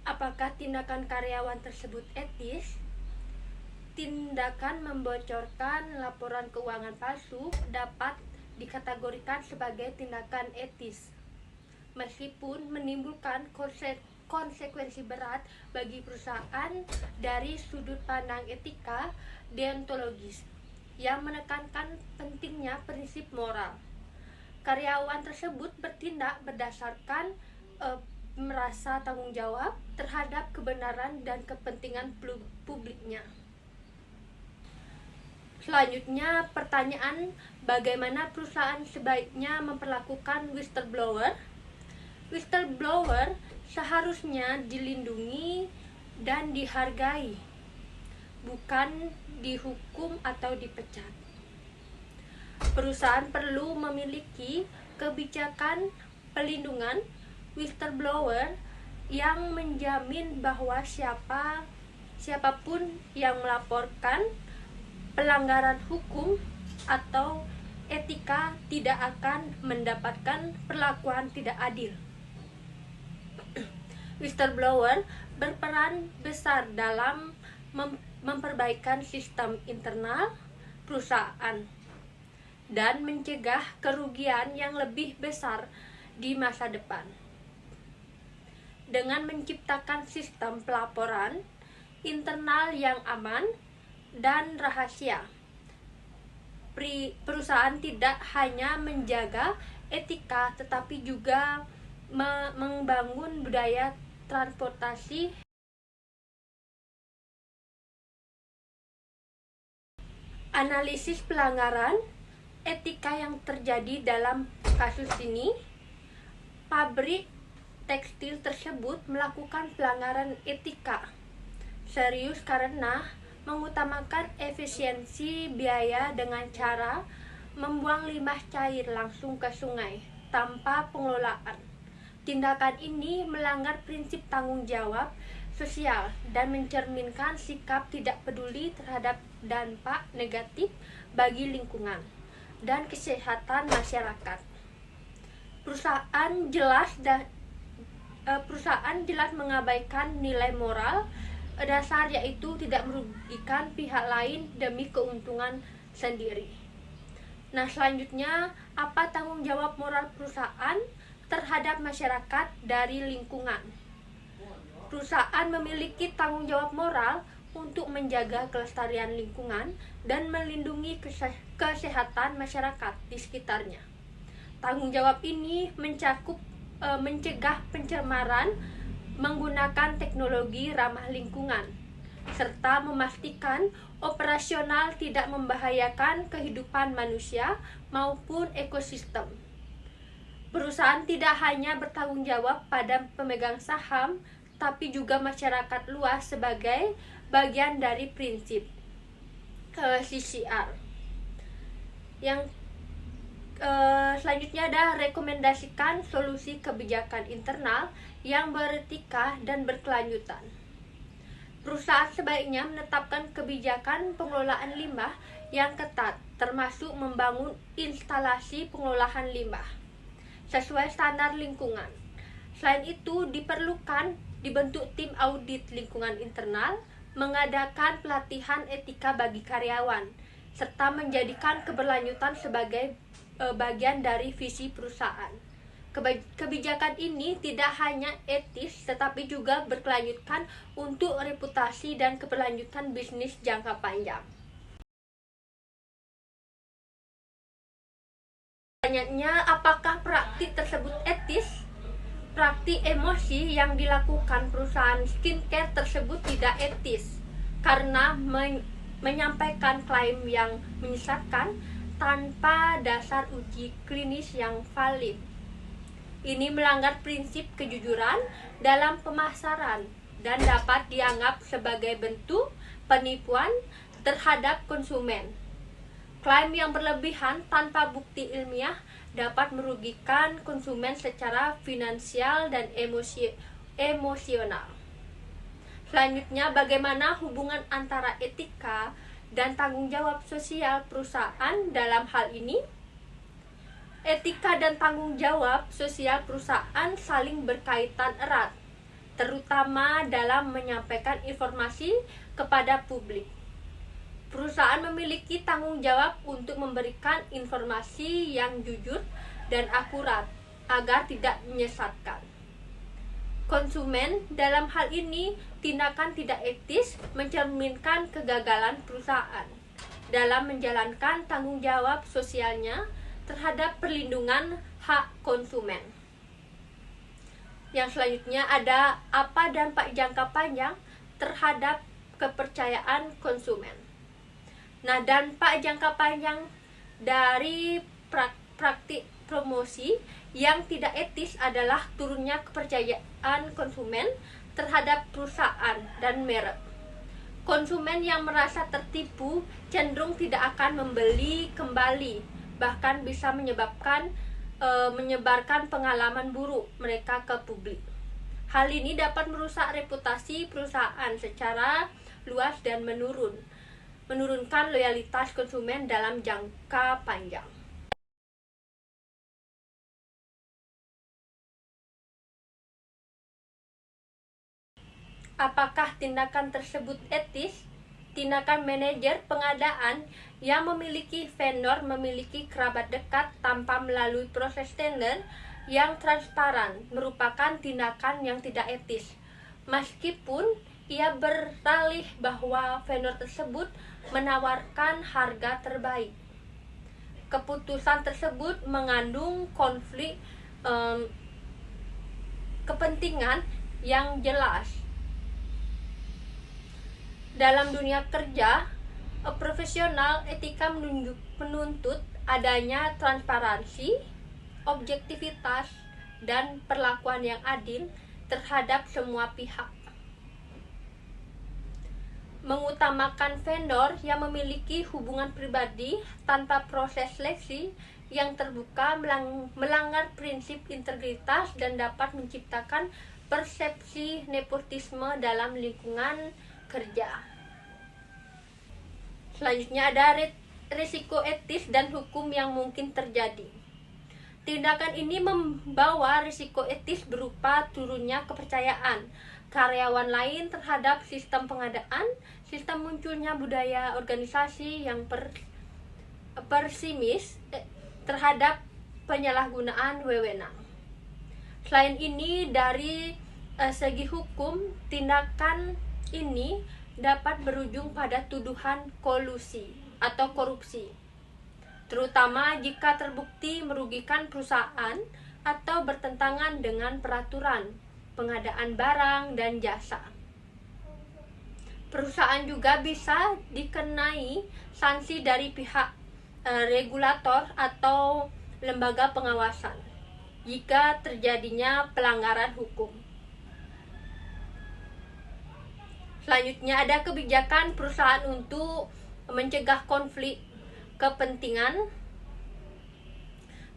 Apakah tindakan karyawan tersebut etis? Tindakan membocorkan laporan keuangan palsu dapat dikategorikan sebagai tindakan etis, meskipun menimbulkan konsekuensi berat bagi perusahaan dari sudut pandang etika deontologis yang menekankan pentingnya prinsip moral. Karyawan tersebut bertindak berdasarkan merasa tanggung jawab terhadap kebenaran dan kepentingan publiknya. Selanjutnya, pertanyaan bagaimana perusahaan sebaiknya memperlakukan whistleblower. Whistleblower seharusnya dilindungi dan dihargai, bukan dihukum atau dipecat. Perusahaan perlu memiliki kebijakan pelindungan whistleblower yang menjamin bahwa siapapun yang melaporkan pelanggaran hukum atau etika tidak akan mendapatkan perlakuan tidak adil. Whistleblower berperan besar dalam memperbaikan sistem internal perusahaan dan mencegah kerugian yang lebih besar di masa depan. Dengan menciptakan sistem pelaporan internal yang aman dan rahasia, perusahaan tidak hanya menjaga etika tetapi juga membangun budaya transportasi. Analisis pelanggaran etika yang terjadi dalam kasus ini. Pabrik tekstil tersebut melakukan pelanggaran etika serius karena mengutamakan efisiensi biaya dengan cara membuang limbah cair langsung ke sungai tanpa pengelolaan. Tindakan ini melanggar prinsip tanggung jawab sosial dan mencerminkan sikap tidak peduli terhadap dampak negatif bagi lingkungan dan kesehatan masyarakat. Perusahaan jelas mengabaikan nilai moral dasar, yaitu tidak merugikan pihak lain demi keuntungan sendiri. Nah, selanjutnya, apa tanggung jawab moral perusahaan terhadap masyarakat dari lingkungan? Perusahaan memiliki tanggung jawab moral untuk menjaga kelestarian lingkungan dan melindungi kesehatan masyarakat di sekitarnya. Tanggung jawab ini mencakup mencegah pencemaran menggunakan teknologi ramah lingkungan, serta memastikan operasional tidak membahayakan kehidupan manusia maupun ekosistem. Perusahaan tidak hanya bertanggung jawab pada pemegang saham, tapi juga masyarakat luas sebagai bagian dari prinsip CCR. Yang selanjutnya ada rekomendasikan solusi kebijakan internal yang beretika dan berkelanjutan. Perusahaan sebaiknya menetapkan kebijakan pengelolaan limbah yang ketat, termasuk membangun instalasi pengolahan limbah sesuai standar lingkungan. Selain itu, dibentuk tim audit lingkungan internal, mengadakan pelatihan etika bagi karyawan, serta menjadikan keberlanjutan sebagai bagian dari visi perusahaan. Kebijakan ini tidak hanya etis tetapi juga berkelanjutan untuk reputasi dan keberlanjutan bisnis jangka panjang. Pertanyaannya, apakah praktik tersebut etis? Praktik emosi yang dilakukan perusahaan skincare tersebut tidak etis karena menyampaikan klaim yang menyesatkan tanpa dasar uji klinis yang valid. Ini melanggar prinsip kejujuran dalam pemasaran dan dapat dianggap sebagai bentuk penipuan terhadap konsumen. Klaim yang berlebihan tanpa bukti ilmiah dapat merugikan konsumen secara finansial dan emosional. Selanjutnya, bagaimana hubungan antara etika dan tanggung jawab sosial perusahaan dalam hal ini? Etika dan tanggung jawab sosial perusahaan saling berkaitan erat, terutama dalam menyampaikan informasi kepada publik. Perusahaan memiliki tanggung jawab untuk memberikan informasi yang jujur dan akurat agar tidak menyesatkan konsumen. Dalam hal ini, tindakan tidak etis mencerminkan kegagalan perusahaan dalam menjalankan tanggung jawab sosialnya terhadap perlindungan hak konsumen. Yang selanjutnya ada apa dampak jangka panjang terhadap kepercayaan konsumen. Nah, dampak jangka panjang dari praktik promosi yang tidak etis adalah turunnya kepercayaan konsumen terhadap perusahaan dan merek. Konsumen yang merasa tertipu cenderung tidak akan membeli kembali, bahkan bisa menyebarkan pengalaman buruk mereka ke publik. Hal ini dapat merusak reputasi perusahaan secara luas dan menurunkan loyalitas konsumen dalam jangka panjang. Apakah tindakan tersebut etis? Tindakan manajer pengadaan yang memiliki vendor memiliki kerabat dekat tanpa melalui proses tender yang transparan merupakan tindakan yang tidak etis. Meskipun ia berdalih bahwa vendor tersebut menawarkan harga terbaik. Keputusan tersebut mengandung konflik kepentingan yang jelas. Dalam dunia kerja profesional, etika menuntut adanya transparansi, objektivitas, dan perlakuan yang adil terhadap semua pihak. Mengutamakan vendor yang memiliki hubungan pribadi tanpa proses seleksi yang terbuka melanggar prinsip integritas dan dapat menciptakan persepsi nepotisme dalam lingkungan kerja. Selanjutnya ada risiko etis dan hukum yang mungkin terjadi. Tindakan ini membawa risiko etis berupa turunnya kepercayaan karyawan lain terhadap sistem pengadaan, sistem munculnya budaya organisasi yang pesimis terhadap penyalahgunaan wewenang. Selain ini, dari segi hukum, tindakan ini dapat berujung pada tuduhan kolusi atau korupsi, terutama jika terbukti merugikan perusahaan atau bertentangan dengan peraturan pengadaan barang dan jasa. Perusahaan juga bisa dikenai sanksi dari pihak regulator atau lembaga pengawasan jika terjadinya pelanggaran hukum. Selanjutnya ada kebijakan perusahaan untuk mencegah konflik kepentingan.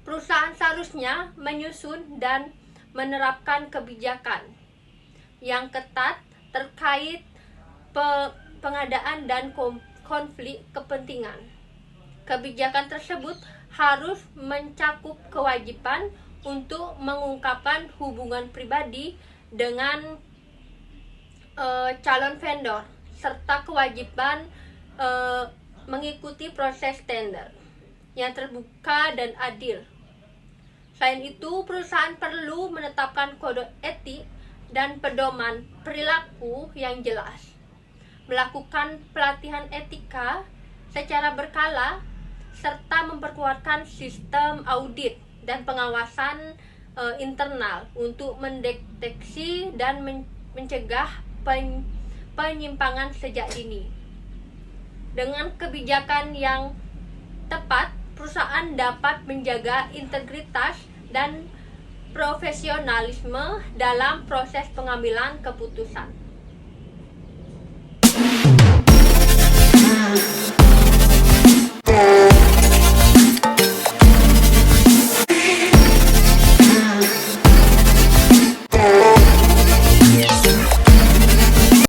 Perusahaan seharusnya menyusun dan menerapkan kebijakan yang ketat terkait pengadaan dan konflik kepentingan. Kebijakan tersebut harus mencakup kewajiban untuk mengungkapkan hubungan pribadi dengan calon vendor serta kewajiban mengikuti proses tender yang terbuka dan adil. Selain itu, perusahaan perlu menetapkan kode etik dan pedoman perilaku yang jelas, melakukan pelatihan etika secara berkala, serta memperkuatkan sistem audit dan pengawasan internal untuk mendeteksi dan mencegah penyimpangan sejak dini. Dengan kebijakan yang tepat, perusahaan dapat menjaga integritas dan profesionalisme dalam proses pengambilan keputusan.